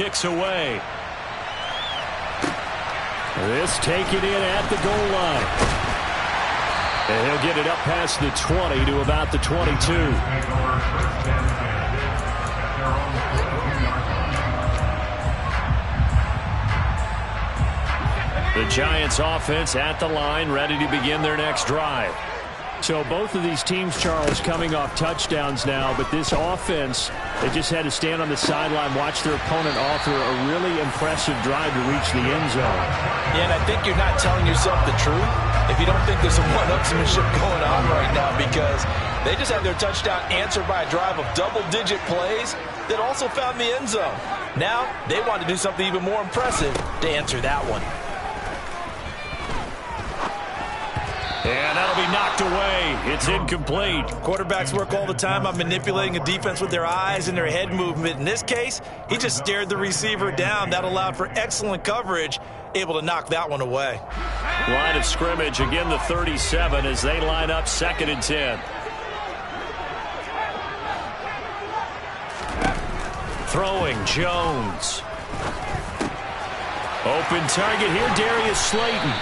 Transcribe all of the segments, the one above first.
kicks away. This taken in at the goal line. And he'll get it up past the 20 to about the 22. The Giants offense at the line, ready to begin their next drive. So both of these teams, Charles, coming off touchdowns now, but this offense, they just had to stand on the sideline, watch their opponent author a really impressive drive to reach the end zone. Yeah, and I think you're not telling yourself the truth if you don't think there's some one-upsmanship going on right now, because they just had their touchdown answered by a drive of double-digit plays that also found the end zone. Now, they want to do something even more impressive to answer that one. And that'll be knocked away. It's incomplete. Quarterbacks work all the time on manipulating a defense with their eyes and their head movement. In this case, he just stared the receiver down. That allowed for excellent coverage, able to knock that one away. Line of scrimmage, again the 37 as they line up 2nd and 10. Throwing, Jones. Open target here, Darius Slayton.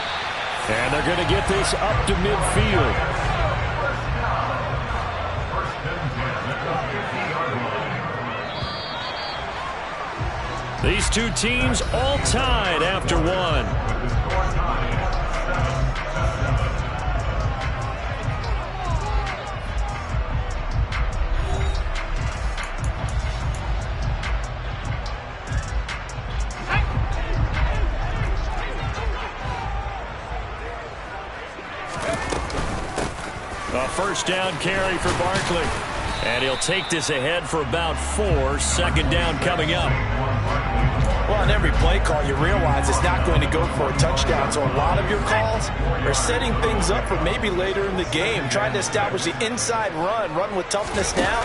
And they're going to get this up to midfield. These two teams all tied after one. A first down carry for Barkley. And he'll take this ahead for about 4. 2nd down coming up. Well, on every play call, you realize it's not going to go for a touchdown. So a lot of your calls are setting things up for maybe later in the game, trying to establish the inside run with toughness now,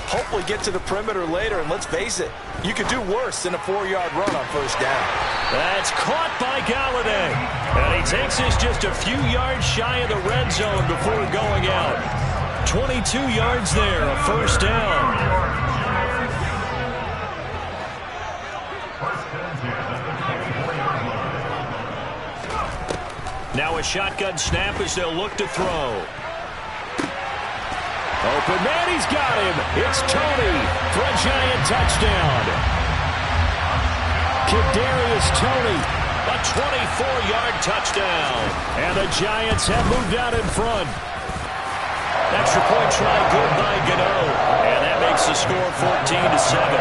hopefully get to the perimeter later. And let's face it, you could do worse than a 4-yard run on first down. That's caught by Galladay. And he takes this just a few yards shy of the red zone before going out. 22 yards there, a first down. Now a shotgun snap as they'll look to throw. Open man, he's got him. It's Tony for a Giant touchdown. Kadarius Toney, a 24-yard touchdown. And the Giants have moved out in front. Extra point try good by Gano. And that makes the score 14-7.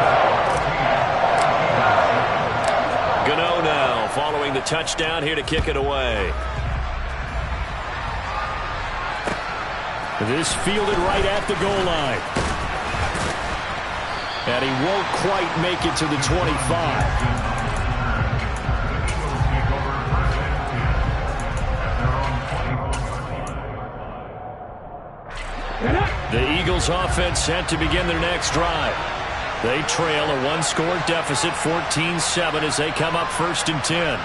Gano now following the touchdown here to kick it away. This fielded right at the goal line. And he won't quite make it to the 25. The Eagles offense set to begin their next drive. They trail a one-score deficit, 14-7, as they come up 1st and 10.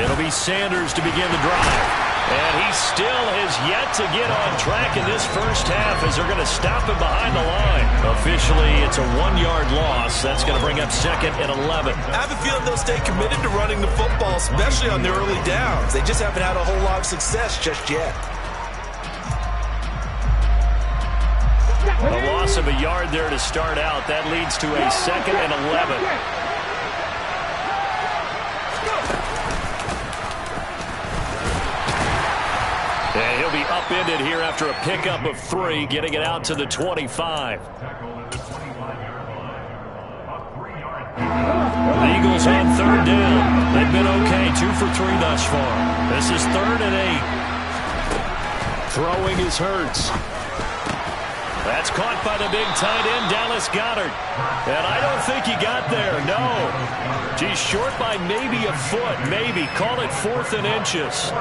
It'll be Sanders to begin the drive. And he still has yet to get on track in this first half as they're going to stop him behind the line. Officially, it's a 1-yard loss. That's going to bring up 2nd and 11. I have a feeling they'll stay committed to running the football, especially on their early downs. They just haven't had a whole lot of success just yet. A loss of a yard there to start out. That leads to a 2nd and 11. And he'll be upended here after a pickup of 3, getting it out to the 25. The Eagles on 3rd down. They've been okay, 2 for 3 thus far. This is 3rd and 8. Throwing is Hurts. That's caught by the big tight end, Dallas Goedert. And I don't think he got there, no. He's short by maybe a foot, maybe. Call it 4th and inches.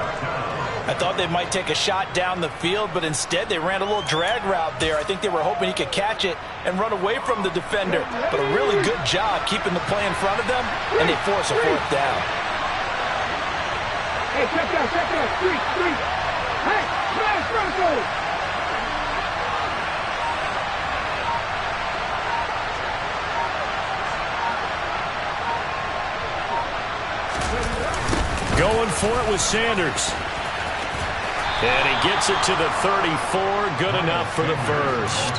I thought they might take a shot down the field, but instead they ran a little drag route there. I think they were hoping he could catch it and run away from the defender. But a really good job keeping the play in front of them, and they force a 4th down. Hey, check out, street. Hey, smash, Bronco! for it with Sanders. And he gets it to the 34. Good enough for the first.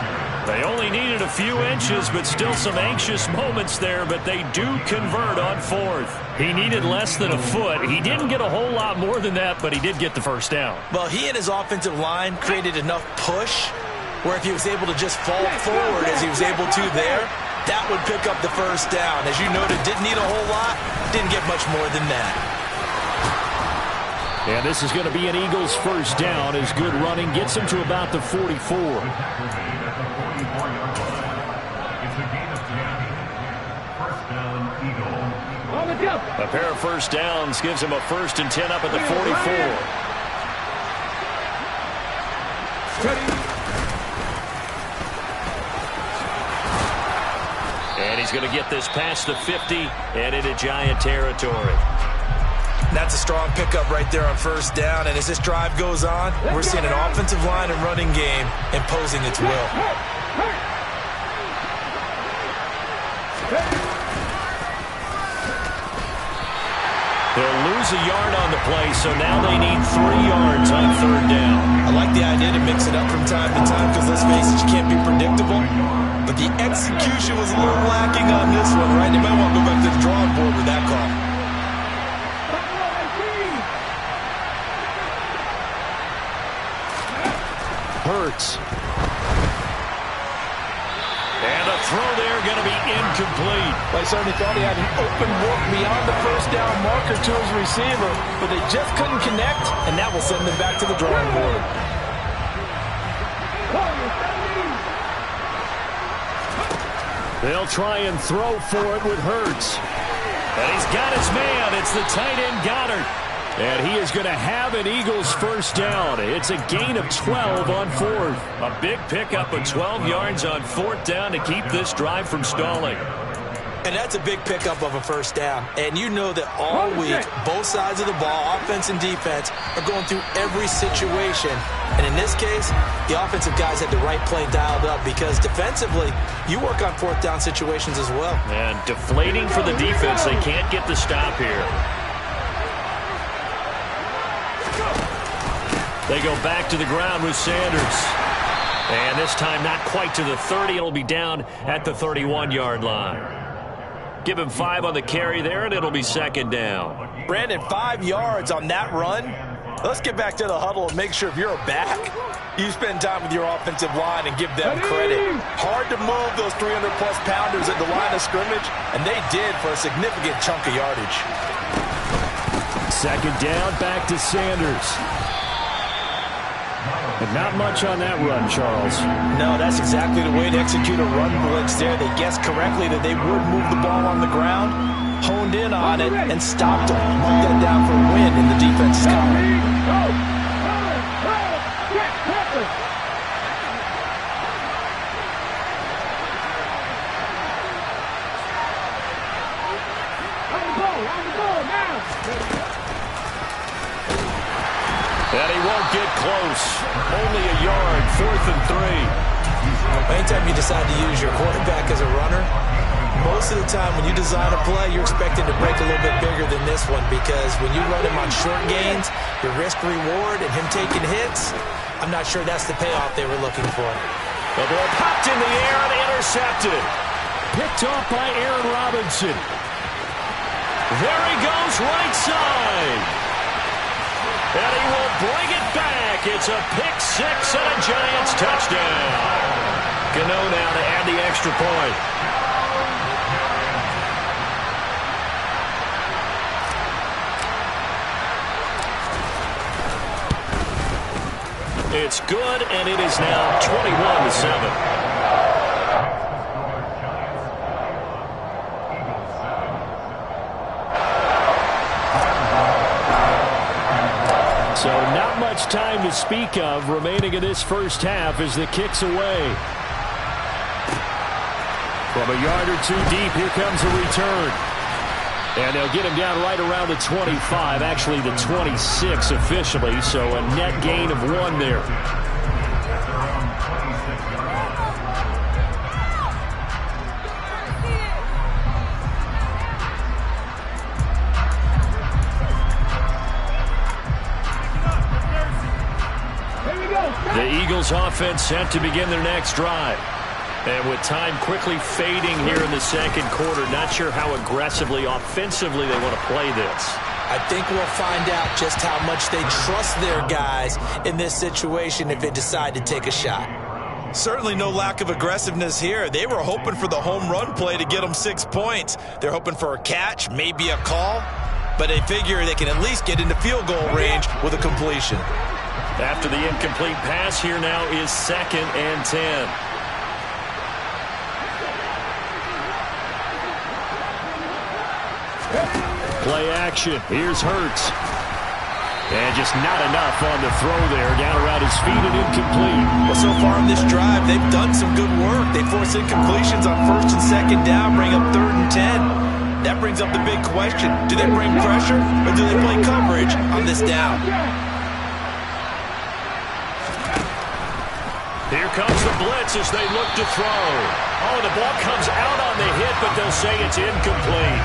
They only needed a few inches, but still some anxious moments there, but they do convert on fourth. He needed less than a foot. He didn't get a whole lot more than that, but he did get the first down. Well, he and his offensive line created enough push where if he was able to just fall forward as he was able to there, that would pick up the first down. As you noted, didn't need a whole lot, didn't get much more than that. And this is going to be an Eagles first down as good running gets him to about the 44. A pair of first downs gives him a 1st and 10 up at the 44. And he's going to get this past the 50 and into Giant territory. That's a strong pickup right there on first down. And as this drive goes on, we're seeing an offensive line and running game imposing its will. They'll lose a yard on the play, so now they need 3 yards on third down. I like the idea to mix it up from time to time because, let's face it, you can't be predictable. But the execution was a little lacking on this one, right? They might want to go back to the drawing board with that call. Hurts. And a throw there going to be incomplete. Well, he certainly thought he had an open look beyond the first down marker to his receiver, but they just couldn't connect, and that will send them back to the drawing board. They'll try and throw for it with Hurts. And he's got his man. It's the tight end Goddard. And he is going to have an Eagles first down. It's a gain of 12 on fourth. A big pickup of 12 yards on fourth down to keep this drive from stalling. And that's a big pickup of a first down. And you know that all week, both sides of the ball, offense and defense, are going through every situation. And in this case, the offensive guys had the right play dialed up because defensively, you work on fourth down situations as well. And deflating for the defense. They can't get the stop here. They go back to the ground with Sanders. And this time not quite to the 30. It'll be down at the 31-yard line. Give him 5 on the carry there, and it'll be second down. Brandon, 5 yards on that run. Let's get back to the huddle and make sure if you're a back, you spend time with your offensive line and give them credit. Hard to move those 300-plus pounders at the line of scrimmage, and they did for a significant chunk of yardage. Second down, back to Sanders. But not much on that run, Charles. No, that's exactly the way to execute a run blitz there. They guessed correctly that they would move the ball on the ground, honed in on it, and stopped them. Marked that down for a win in the defense's column. And he won't get close. Only a yard, 4th and 3. Anytime you decide to use your quarterback as a runner, most of the time when you design a play, you're expected to break a little bit bigger than this one because when you run him on short gains, your risk-reward and him taking hits, I'm not sure that's the payoff they were looking for. The ball popped in the air and intercepted. Picked off by Aaron Robinson. There he goes, right side. And he will bring it back. It's a pick 6 and a Giants touchdown. Gano now to add the extra point. It's good, and it is now 21-7. So not much time to speak of remaining in this first half as the kick's away. From a yard or 2 deep, here comes a return. And they'll get him down right around the 25, actually the 26 officially, so a net gain of 1 there. Eagles offense set to begin their next drive. And with time quickly fading here in the second quarter, not sure how aggressively, offensively they want to play this. I think we'll find out just how much they trust their guys in this situation if they decide to take a shot. Certainly no lack of aggressiveness here. They were hoping for the home run play to get them 6 points. They're hoping for a catch, maybe a call, but they figure they can at least get into field goal range with a completion. After the incomplete pass, here now is 2nd and 10. Play action. Here's Hurts. And just not enough on the throw there. Down around his feet and incomplete. Well, so far in this drive, they've done some good work. They force incompletions on 1st and 2nd down, bring up 3rd and 10. That brings up the big question. Do they bring pressure or do they play coverage on this down? Here comes the blitz as they look to throw. Oh, the ball comes out on the hit, but they'll say it's incomplete.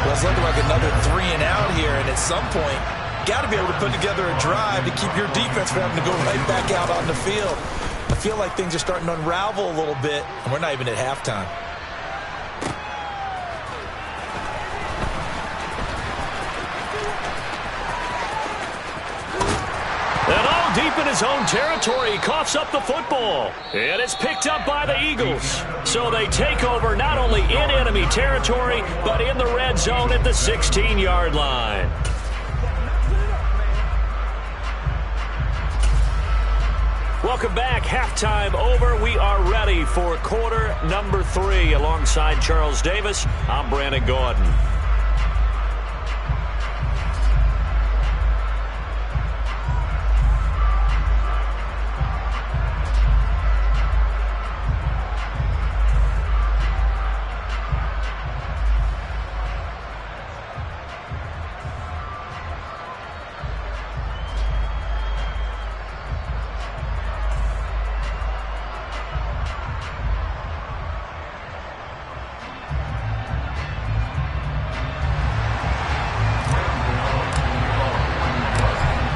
Well, it's looking like another 3 and out here, and at some point, got to be able to put together a drive to keep your defense from having to go right back out on the field. I feel like things are starting to unravel a little bit, and we're not even at halftime. And all deep in his own territory, he coughs up the football. And it's picked up by the Eagles. So they take over not only in enemy territory, but in the red zone at the 16-yard line. Welcome back. Halftime over. We are ready for quarter number 3. Alongside Charles Davis, I'm Brandon Gordon.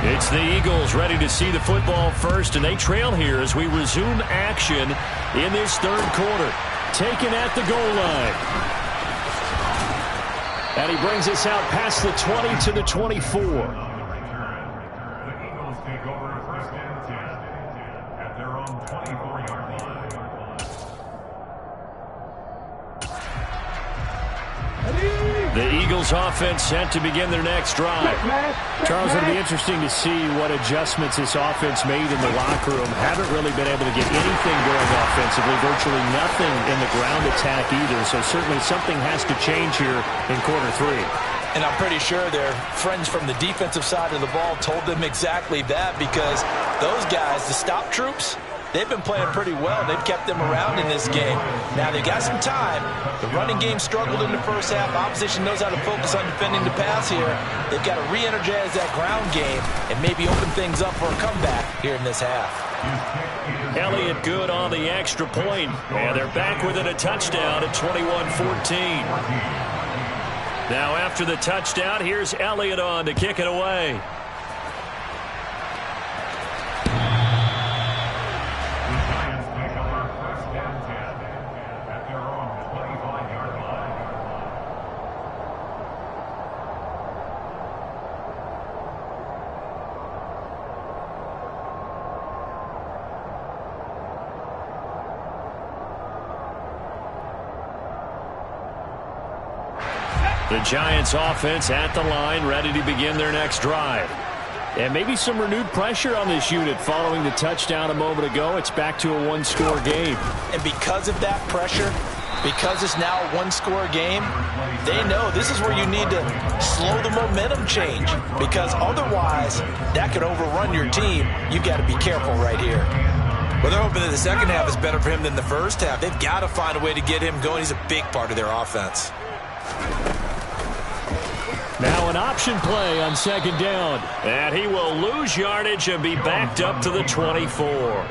It's the Eagles ready to see the football first, and they trail here as we resume action in this 3rd quarter. Taken at the goal line. And he brings us out past the 20 to the 24. The Eagles take over 1st and 10 at their own 24-yard line. The Eagles offense set to begin their next drive. Charles, it'll be interesting to see what adjustments this offense made in the locker room. Haven't really been able to get anything going offensively, virtually nothing in the ground attack either. So certainly something has to change here in quarter 3. And I'm pretty sure their friends from the defensive side of the ball told them exactly that, because those guys, the stop troops, they've been playing pretty well. They've kept them around in this game. Now, they've got some time. The running game struggled in the first half. Opposition knows how to focus on defending the pass here. They've got to re-energize that ground game and maybe open things up for a comeback here in this half. Elliott good on the extra point. And they're back within a touchdown at 21-14. Now, after the touchdown, here's Elliott on to kick it away. The Giants offense at the line, ready to begin their next drive. And maybe some renewed pressure on this unit following the touchdown a moment ago. It's back to a one-score game. And because of that pressure, because it's now a one-score game, they know this is where you need to slow the momentum change, because otherwise that could overrun your team. You've got to be careful right here. Well, they're hoping that the second half is better for him than the first half. They've got to find a way to get him going. He's a big part of their offense. Now an option play on 2nd down. And he will lose yardage and be backed up to the 24.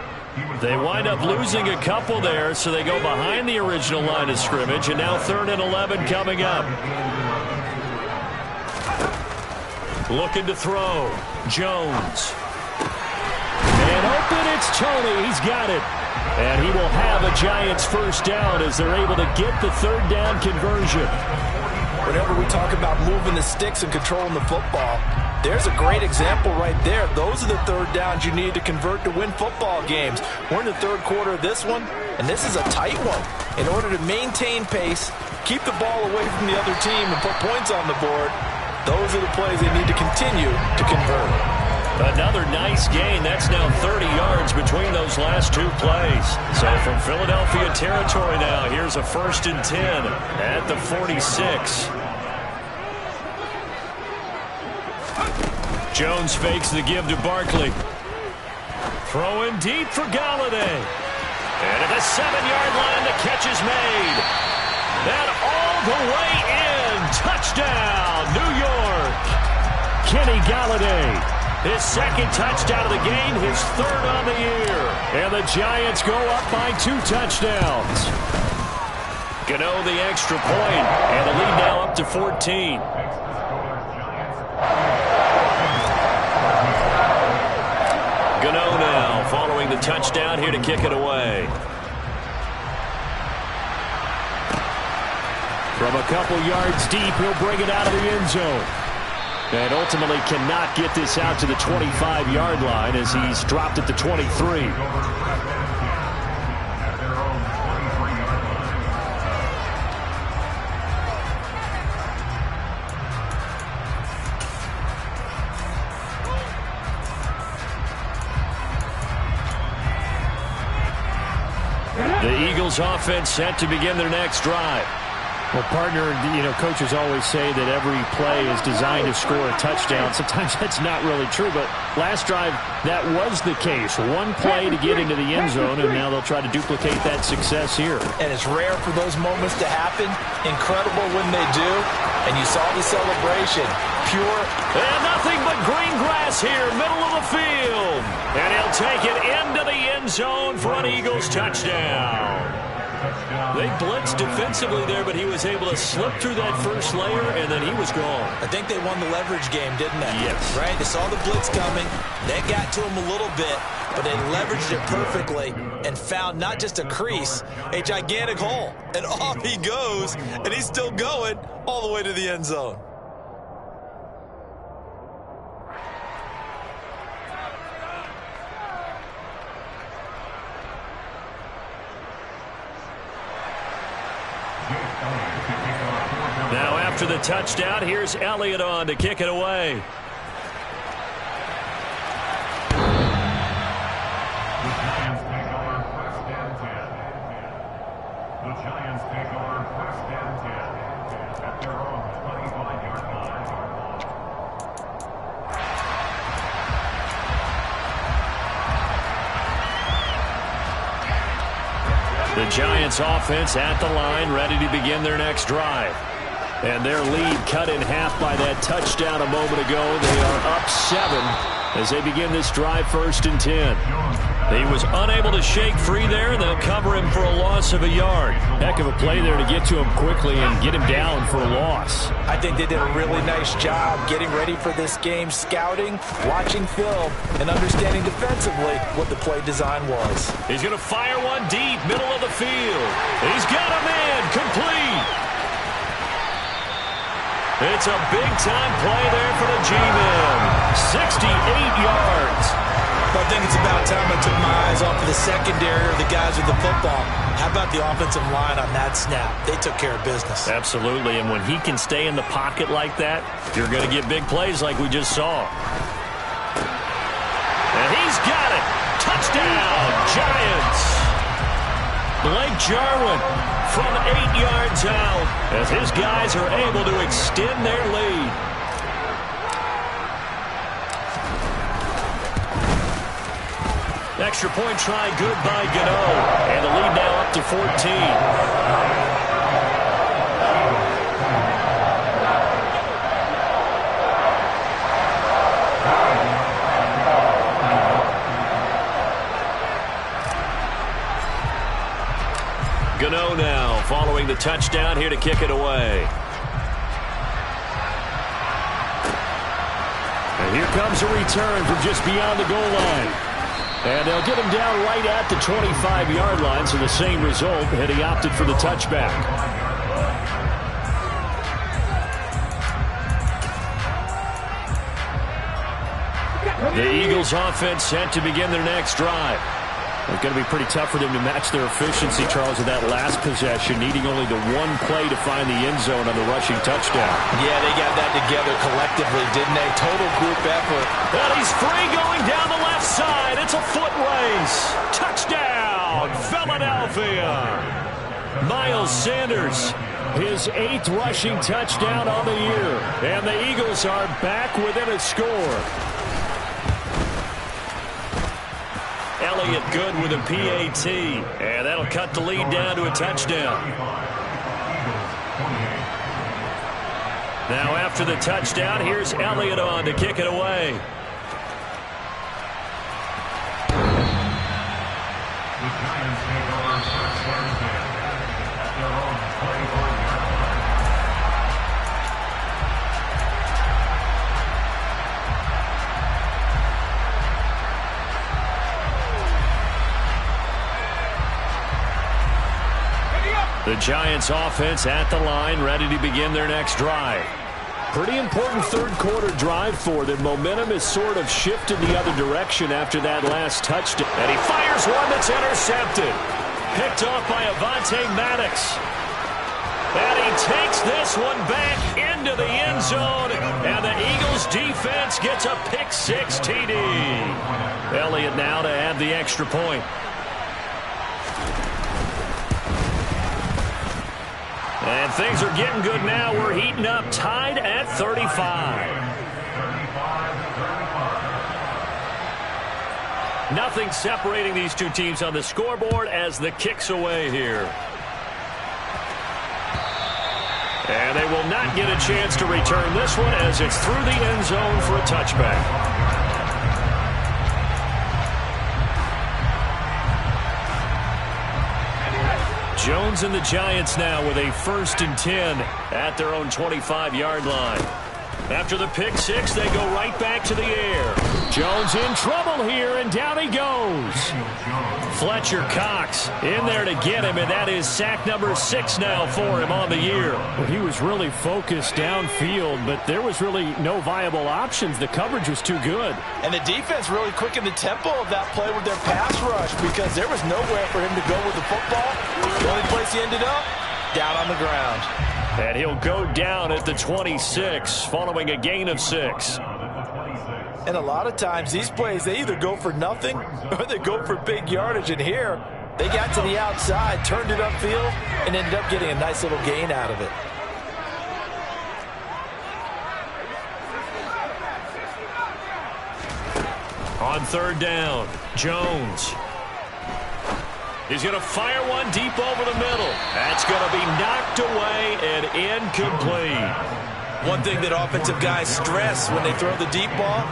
They wind up losing a couple there, so they go behind the original line of scrimmage. And now 3rd and 11 coming up. Looking to throw. Jones. And open, It's Tony. He's got it. And he will have a Giants first down as they're able to get the third down conversion. Whenever we talk about moving the sticks and controlling the football, there's a great example right there. Those are the third downs you need to convert to win football games. We're in the third quarter of this one, and this is a tight one. In order to maintain pace, keep the ball away from the other team, and put points on the board, those are the plays they need to continue to convert. Another nice gain. That's now 30 yards between those last two plays. So from Philadelphia territory now, here's a 1st and 10 at the 46. Jones fakes the give to Barkley. Throwing deep for Galladay. And at the 7-yard line, the catch is made. That all the way in. Touchdown, New York. Kenny Galladay. His second touchdown of the game, his third on the year. And the Giants go up by 2 touchdowns. Gano the extra point, and the lead now up to 14. Gano now following the touchdown here to kick it away. From a couple yards deep, he'll bring it out of the end zone. And ultimately cannot get this out to the 25-yard line as he's dropped at the 23. The Eagles offense set to begin their next drive. Well, partner, coaches always say that every play is designed to score a touchdown. Sometimes that's not really true, but last drive, that was the case. One play to get into the end zone, and now they'll try to duplicate that success here. And it's rare for those moments to happen. Incredible when they do. And you saw the celebration. Pure. And nothing but green grass here, middle of the field. And he'll take it into the end zone for an Eagles touchdown. They blitzed defensively there, but he was able to slip through that first layer, and then he was gone. I think they won the leverage game, didn't they? Yes. Right? They saw the blitz coming. They got to him a little bit, but they leveraged it perfectly and found not just a crease, a gigantic hole. And off he goes, and he's still going all the way to the end zone. Now after the touchdown, here's Elliott on to kick it away. The Giants take over 1st and 10 at their own 25-yard line. The Giants offense at the line, ready to begin their next drive. And their lead cut in half by that touchdown a moment ago. They are up 7 as they begin this drive 1st and 10. He was unable to shake free there. They'll cover him for a loss of a yard. Heck of a play there to get to him quickly and get him down for a loss. I think they did a really nice job getting ready for this game, scouting, watching film, and understanding defensively what the play design was. He's going to fire one deep, middle of the field. He's got a man, complete. It's a big-time play there for the G-Men. 68 yards. I think it's about time I took my eyes off of the secondary or the guys with the football. How about the offensive line on that snap? They took care of business. Absolutely, and when he can stay in the pocket like that, you're going to get big plays like we just saw. And he's got it. Touchdown, Giants. Blake Jarwin from 8 yards out as his guys are able to extend their lead. Extra point try good by Gano. And the lead now up to 14. Gano now following the touchdown here to kick it away. And here comes a return from just beyond the goal line. And they'll get him down right at the 25-yard line, so the same result, and he opted for the touchback. The Eagles offense set to begin their next drive. It's going to be pretty tough for them to match their efficiency, Charles, with that last possession, needing only the one play to find the end zone on the rushing touchdown. Yeah, they got that together collectively, didn't they? Total group effort. And he's free going down the left side. It's a foot race. Touchdown, Philadelphia. Miles Sanders, his 8th rushing touchdown on the year. And the Eagles are back within a score. Elliott good with a PAT, and that'll cut the lead down to a touchdown. Now after the touchdown, here's Elliott on to kick it away. The Giants take over first and 10 at their own 24-yard line. The Giants offense at the line, ready to begin their next drive. Pretty important third-quarter drive for them. Momentum has sort of shifted the other direction after that last touchdown. And he fires one that's intercepted. Picked off by Avonte Maddox. And he takes this one back into the end zone. And the Eagles defense gets a pick-6 TD. Elliott now to add the extra point. And things are getting good now. We're heating up, tied at 35. Nothing separating these two teams on the scoreboard as the kick's away here. And they will not get a chance to return this one as it's through the end zone for a touchback. Jones and the Giants now with a 1st and 10 at their own 25-yard line. After the pick 6, they go right back to the air. Jones in trouble here, and down he goes. Fletcher Cox in there to get him, and that is sack number 6 now for him on the year. Well, he was really focused downfield, but there was really no viable options. The coverage was too good. And the defense really quickened the tempo of that play with their pass rush because there was nowhere for him to go with the football. The only place he ended up, down on the ground. And he'll go down at the 26 following a gain of 6. And a lot of times these plays, they either go for nothing or they go for big yardage. And here, they got to the outside, turned it upfield, and ended up getting a nice little gain out of it. On 3rd down, Jones. He's going to fire one deep over the middle. That's going to be knocked away and incomplete. One thing that offensive guys stress when they throw the deep ball,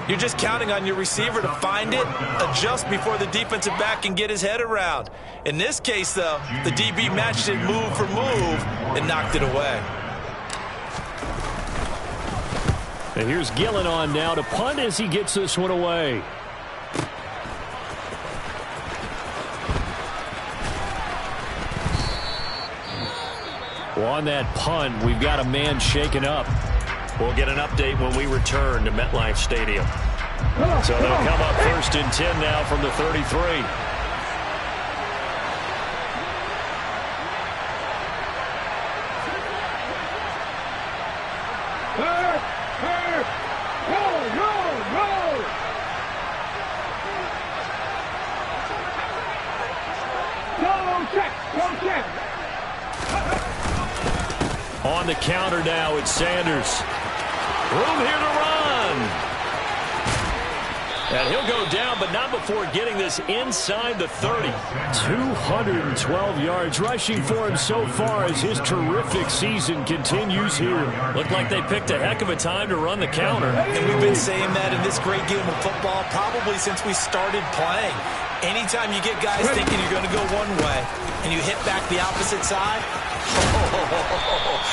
you're just counting on your receiver to find it, adjust before the defensive back can get his head around. In this case, though, the DB matched it move for move and knocked it away. And here's Gillen on now to punt as he gets this one away. Well, on that punt, we've got a man shaken up. We'll get an update when we return to MetLife Stadium. So they'll come up 1st and 10 now from the 33. On the counter now, it's Sanders. Room here to run. And he'll go down, but not before getting this inside the 30. 212 yards rushing for him so far as his terrific season continues here. Looked like they picked a heck of a time to run the counter. And we've been saying that in this great game of football probably since we started playing. Anytime you get guys thinking you're going to go one way and you hit back the opposite side,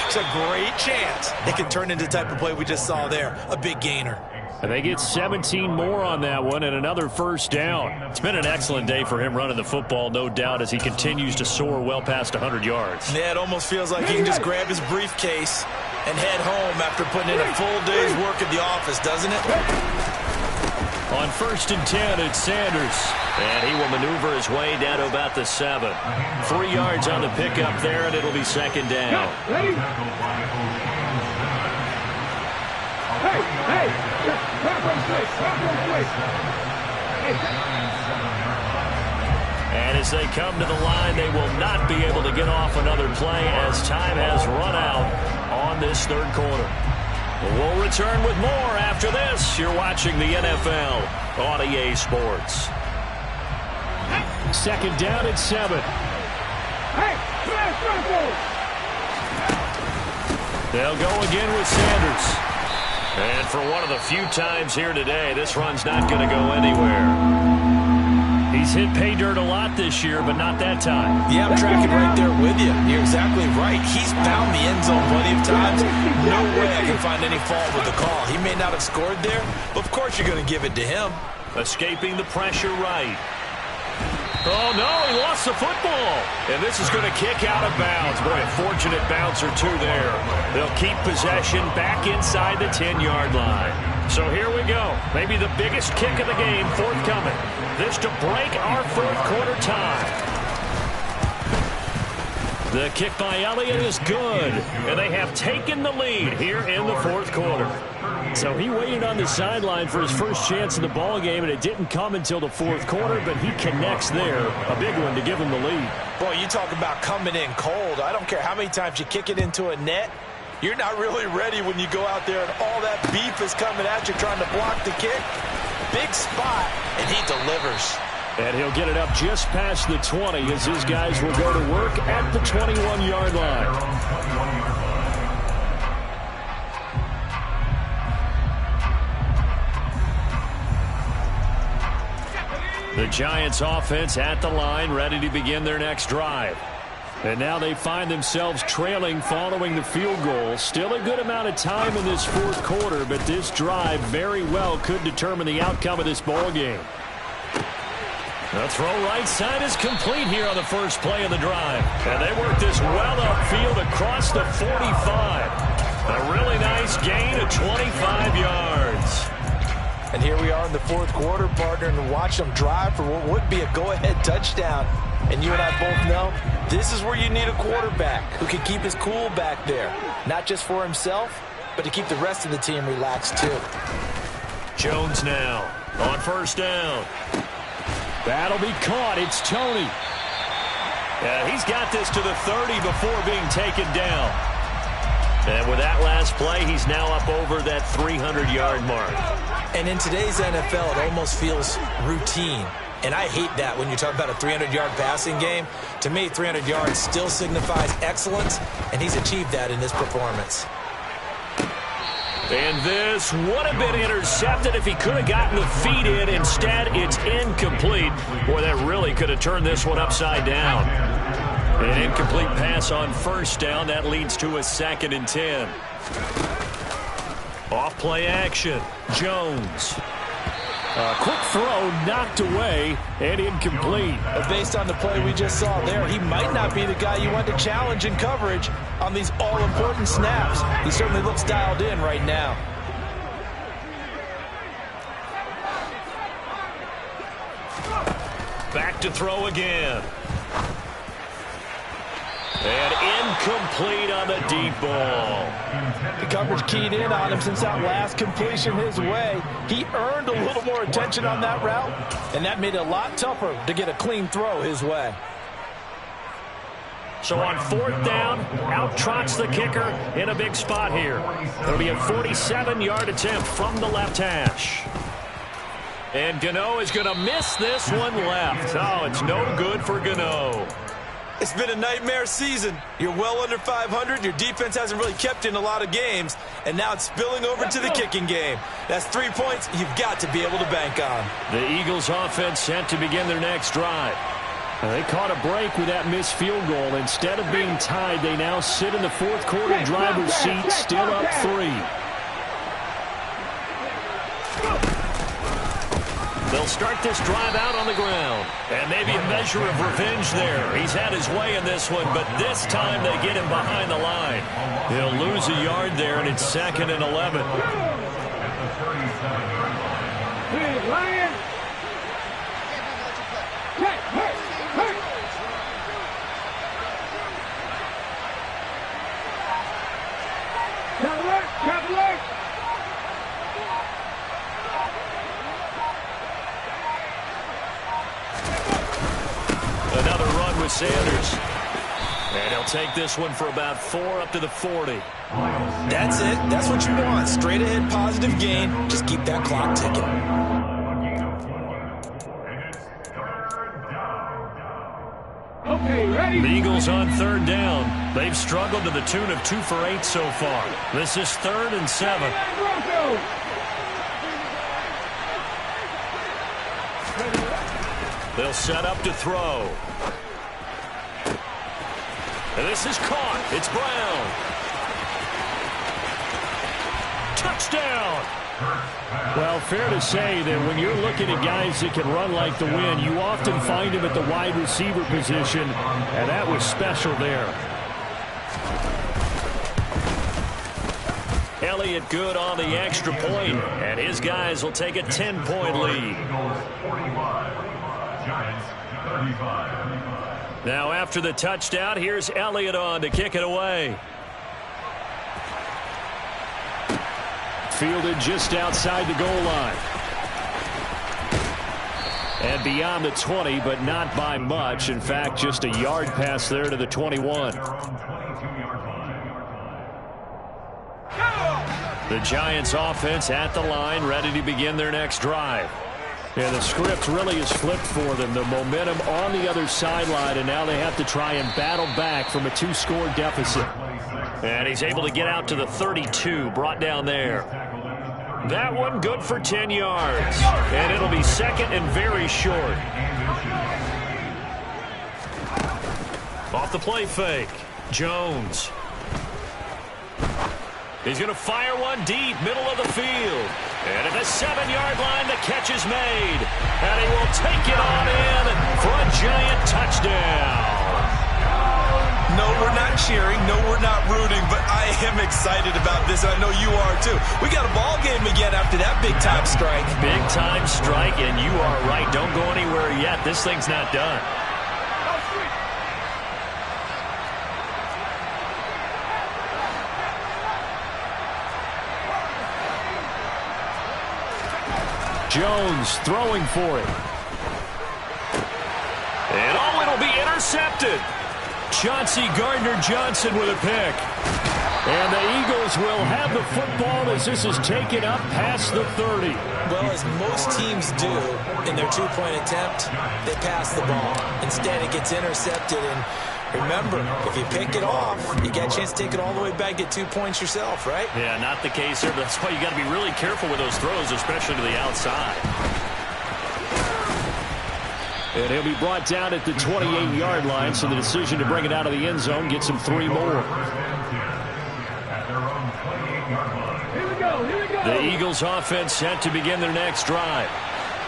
it's a great chance it can turn into the type of play we just saw there, a big gainer. And they get 17 more on that one and another first down. It's been an excellent day for him running the football, no doubt, as he continues to soar well past 100 yards. Yeah, it almost feels like he can just grab his briefcase and head home after putting in a full day's work at the office, doesn't it? On 1st and 10, it's Sanders. And he will maneuver his way down to about the 7. 3 yards on the pickup there, and it'll be second down. And as they come to the line, they will not be able to get off another play as time has run out on this third quarter. We'll return with more after this. You're watching the NFL on EA Sports. Second down at 7. They'll go again with Sanders. And for one of the few times here today, this run's not going to go anywhere. He's hit pay dirt a lot this year, but not that time. Yeah, I'm tracking right there with you. You're exactly right. He's found the end zone plenty of times. No way I can find any fault with the call. He may not have scored there, but of course you're going to give it to him. Escaping the pressure right. Oh, no, he lost the football. And this is going to kick out of bounds. Boy, a fortunate bounce or two there. They'll keep possession back inside the 10-yard line. So here we go. Maybe the biggest kick of the game forthcoming. This to break our fourth quarter tie. The kick by Elliott is good. And they have taken the lead here in the fourth quarter. So he waited on the sideline for his first chance in the ball game, and it didn't come until the fourth quarter, but he connects there. A big one to give him the lead. Boy, you talk about coming in cold. I don't care how many times you kick it into a net. You're not really ready when you go out there and all that beef is coming at you trying to block the kick. Big spot, and he delivers. And he'll get it up just past the 20 as his guys will go to work at the 21-yard line. The Giants offense at the line, ready to begin their next drive. And now they find themselves trailing following the field goal. Still a good amount of time in this fourth quarter, but this drive very well could determine the outcome of this ball game. The throw right side is complete here on the first play of the drive. And they work this well upfield across the 45. A really nice gain of 25 yards. And here we are in the fourth quarter, partner, and watch them drive for what would be a go-ahead touchdown. And you and I both know this is where you need a quarterback who can keep his cool back there. Not just for himself, but to keep the rest of the team relaxed too. Jones now on first down. That'll be caught. It's Tony. He's got this to the 30 before being taken down. And with that last play, he's now up over that 300-yard mark. And in today's NFL, it almost feels routine. And I hate that when you talk about a 300-yard passing game. To me, 300 yards still signifies excellence, and he's achieved that in this performance. And this would have been intercepted if he could have gotten the feet in. Instead, it's incomplete. Boy, that really could have turned this one upside down. An incomplete pass on first down. That leads to a 2nd and 10. Off play action. Jones. A quick throw knocked away and incomplete. But based on the play we just saw there, he might not be the guy you want to challenge in coverage on these all-important snaps. He certainly looks dialed in right now. Back to throw again. And incomplete on the deep ball. The coverage keyed in on him since that last completion his way. He earned a little more attention on that route, and that made it a lot tougher to get a clean throw his way. So on fourth down, out trots the kicker in a big spot here. It'll be a 47-yard attempt from the left hash. And Gano is going to miss this one left. Oh, it's no good for Gano. It's been a nightmare season. You're well under 500. Your defense hasn't really kept in a lot of games, and now it's spilling over to the kicking game. That's 3 points you've got to be able to bank on. The Eagles offense set to begin their next drive. They caught a break with that missed field goal. Instead of being tied, they now sit in the fourth quarter driver's seat, still up 3. They'll start this drive out on the ground. And maybe a measure of revenge there. He's had his way in this one, but this time they get him behind the line. He'll lose a yard there, and it's 2nd and 11. Big Lion. Hey, hey, hey. Cadillac. Another run with Sanders. And he'll take this one for about 4 up to the 40. That's it. That's what you want. Straight ahead, positive gain. Just keep that clock ticking. Okay, ready? The Eagles on 3rd down. They've struggled to the tune of 2 for 8 so far. This is 3rd and 7. They'll set up to throw. And this is caught. It's Brown. Touchdown. Well, fair to say that when you're looking at guys that can run like the wind, you often find them at the wide receiver position, and that was special there. Elliott good on the extra point, and his guys will take a 10-point lead. Now after the touchdown, here's Elliott on to kick it away. Fielded just outside the goal line. And beyond the 20, but not by much. In fact, just a yard pass there to the 21. The Giants offense at the line, ready to begin their next drive. And the script really is flipped for them. The momentum on the other sideline, and now they have to try and battle back from a 2-score deficit. And he's able to get out to the 32, brought down there. That one good for 10 yards. And it'll be 2nd and very short. Off the play fake. Jones. He's going to fire one deep, middle of the field. And at the 7-yard line, the catch is made. And he will take it on in for a giant touchdown. No, we're not cheering. No, we're not rooting. But I am excited about this. I know you are, too. We got a ball game again after that big-time strike. Big-time strike, and you are right. Don't go anywhere yet. This thing's not done. Jones throwing for it. And it'll be intercepted. Chauncey Gardner-Johnson with a pick. And the Eagles will have the football as this is taken up past the 30. Well, as most teams do in their 2-point attempt, they pass the ball. Instead, it gets intercepted. And remember, if you pick it off, you get a chance to take it all the way back, get 2 points yourself, right? Yeah, not the case here. That's why you got to be really careful with those throws, especially to the outside. And he'll be brought down at the 28-yard line, so the decision to bring it out of the end zone gets him 3 more. Here we go. The Eagles offense set to begin their next drive.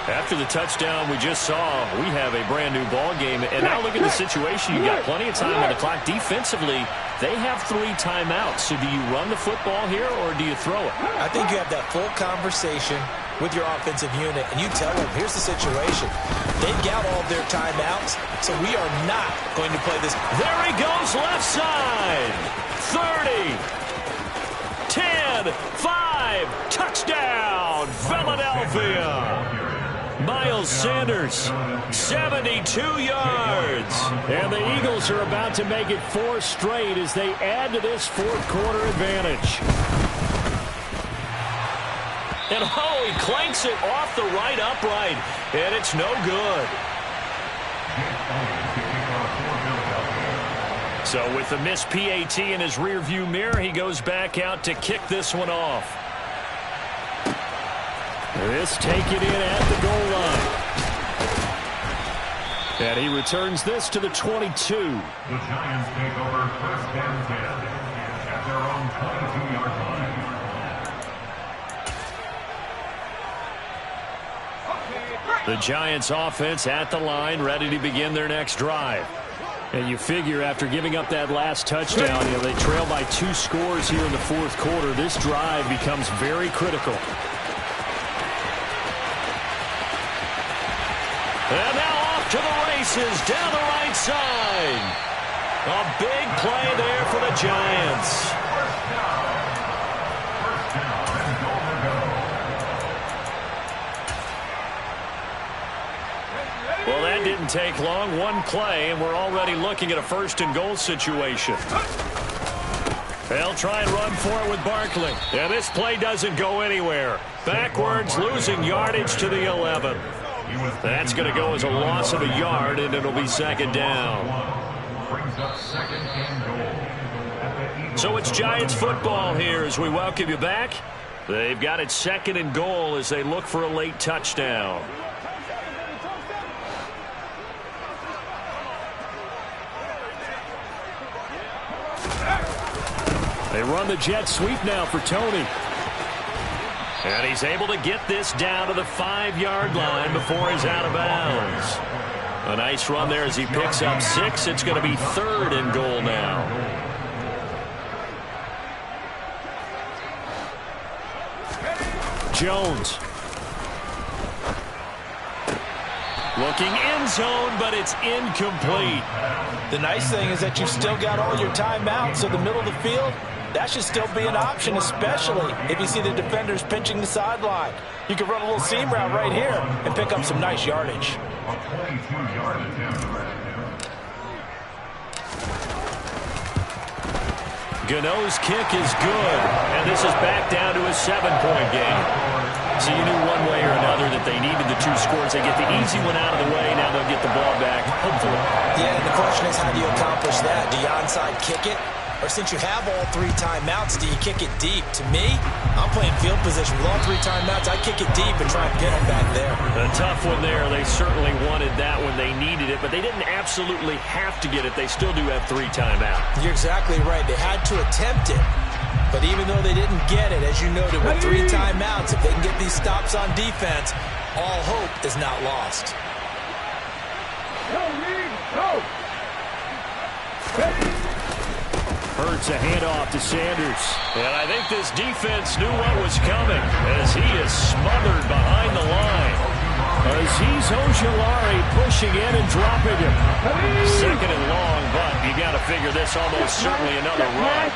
After the touchdown we just saw, we have a brand-new ball game. And now look at the situation. You've got plenty of time on the clock. Defensively, they have 3 timeouts. So do you run the football here, or do you throw it? I think you have that full conversation with your offensive unit, and you tell them, here's the situation. They've got all of their timeouts, so we are not going to play this. There he goes, left side. 30, 10, 5, touchdown, Philadelphia. Miles Sanders, 72 yards. And the Eagles are about to make it 4 straight as they add to this 4th-quarter advantage. And he clanks it off the right upright, and it's no good. So with the missed PAT in his rearview mirror, he goes back out to kick this one off. This taken in at the goal line. And he returns this to the 22. The Giants take over 1st and 10 at their own 22-yard line. Okay, break. The Giants offense at the line, ready to begin their next drive. And you figure after giving up that last touchdown, they trail by 2 scores here in the fourth quarter. This drive becomes very critical. And now off to the races down the right side. A big play there for the Giants. Well, that didn't take long. One play, and we're already looking at a first-and-goal situation. They'll try and run for it with Barkley. And this play doesn't go anywhere. Backwards, losing yardage to the 11. That's going to go as a loss of a yard, and it'll be second down. So it's Giants football here as we welcome you back. They've got it second and goal as they look for a late touchdown. They run the jet sweep now for Tony. And he's able to get this down to the 5-yard line before he's out of bounds. A nice run there as he picks up 6. It's going to be third and goal now. Jones. Looking end zone, but it's incomplete. The nice thing is that you've still got all your timeouts, so the middle of the field, that should still be an option, especially if you see the defenders pinching the sideline. You can run a little seam route right here and pick up some nice yardage. Gano's kick is good, and this is back down to a 7-point game. So you knew one way or another that they needed the 2 scores. They get the easy one out of the way. Now they'll get the ball back, hopefully. Yeah, and the question is, how do you accomplish that? Do you onside kick it? Or since you have all 3 timeouts, do you kick it deep? To me, I'm playing field position with all 3 timeouts. I kick it deep and try and get them back there. A tough one there. They certainly wanted that when they needed it, but they didn't absolutely have to get it. They still do have 3 timeouts. You're exactly right. They had to attempt it. But even though they didn't get it, as you noted, with 3 timeouts, if they can get these stops on defense, all hope is not lost. Hurts a handoff to Sanders. And I think this defense knew what was coming as he is smothered behind the line. Azeez Ojulari pushing in and dropping him. Second and long, but you got to figure this almost certainly another run.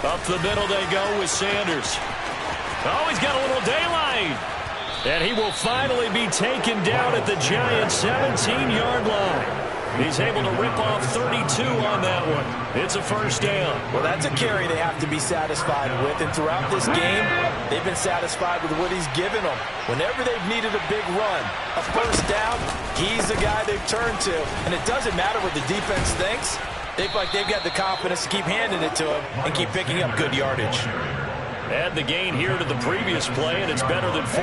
Up the middle they go with Sanders. Oh, he's got a little daylight. And he will finally be taken down at the Giants' 17-yard line. He's able to rip off 32 on that one. It's a first down. Well, that's a carry they have to be satisfied with. And throughout this game, they've been satisfied with what he's given them. Whenever they've needed a big run, a first down, he's the guy they've turned to. And it doesn't matter what the defense thinks. They've got the confidence to keep handing it to him and keep picking up good yardage. Add the gain here to the previous play, and it's better than 4.